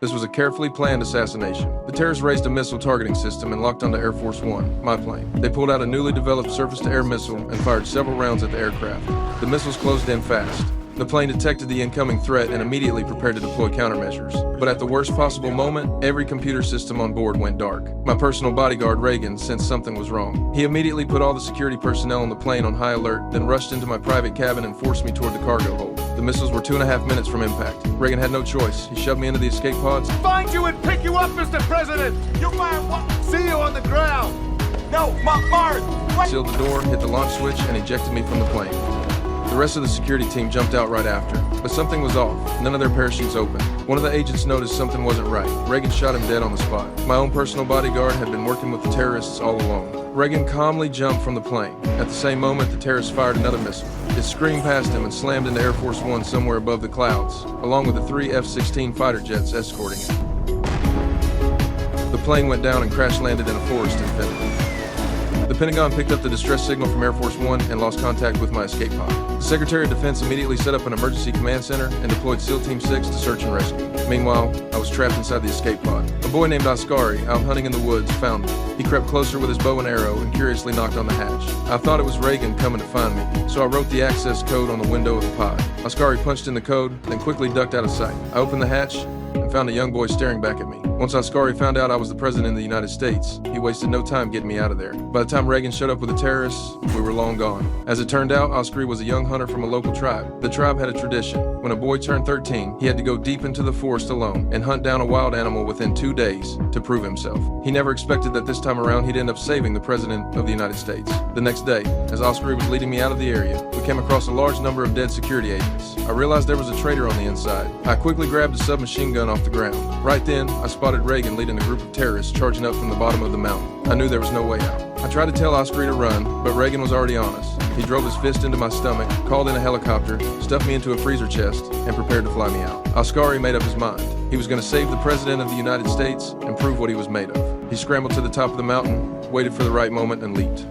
This was a carefully planned assassination. The terrorists raised a missile targeting system and locked onto Air Force One, my plane. They pulled out a newly developed surface-to-air missile and fired several rounds at the aircraft. The missiles closed in fast. The plane detected the incoming threat and immediately prepared to deploy countermeasures. But at the worst possible moment, every computer system on board went dark. My personal bodyguard, Reagan, sensed something was wrong. He immediately put all the security personnel on the plane on high alert, then rushed into my private cabin and forced me toward the cargo hold. The missiles were 2.5 minutes from impact. Reagan had no choice. He shoved me into the escape pods. Find you and pick you up, Mr. President! You're my see you on the ground! No, Mars! Sealed the door, hit the launch switch, and ejected me from the plane. The rest of the security team jumped out right after, but something was off. None of their parachutes opened. One of the agents noticed something wasn't right. Reagan shot him dead on the spot. My own personal bodyguard had been working with the terrorists all along. Reagan calmly jumped from the plane. At the same moment, the terrorists fired another missile. It screamed past him and slammed into Air Force One somewhere above the clouds, along with the 3 F-16 fighter jets escorting it. The plane went down and crash-landed in a forest in Finland. The Pentagon picked up the distress signal from Air Force One and lost contact with my escape pod. The Secretary of Defense immediately set up an emergency command center and deployed SEAL Team 6 to search and rescue. Meanwhile, I was trapped inside the escape pod. A boy named Ascari, out hunting in the woods, found me. He crept closer with his bow and arrow and curiously knocked on the hatch. I thought it was Reagan coming to find me, so I wrote the access code on the window of the pod. Ascari punched in the code, then quickly ducked out of sight. I opened the hatch and found a young boy staring back at me. Once Ascari found out I was the president of the United States, he wasted no time getting me out of there. By the time Reagan showed up with the terrorists, we were long gone. As it turned out, Ascari was a young hunter from a local tribe. The tribe had a tradition. When a boy turned 13, he had to go deep into the forest alone and hunt down a wild animal within 2 days to prove himself. He never expected that this time around he'd end up saving the president of the United States. The next day, as Ascari was leading me out of the area, we came across a large number of dead security agents. I realized there was a traitor on the inside. I quickly grabbed a submachine gun off the ground. Right then, I spotted Reagan leading a group of terrorists charging up from the bottom of the mountain. I knew there was no way out. I tried to tell Ascari to run, but Reagan was already on us. He drove his fist into my stomach, called in a helicopter, stuffed me into a freezer chest, and prepared to fly me out. Ascari made up his mind. He was going to save the President of the United States and prove what he was made of. He scrambled to the top of the mountain, waited for the right moment, and leaped.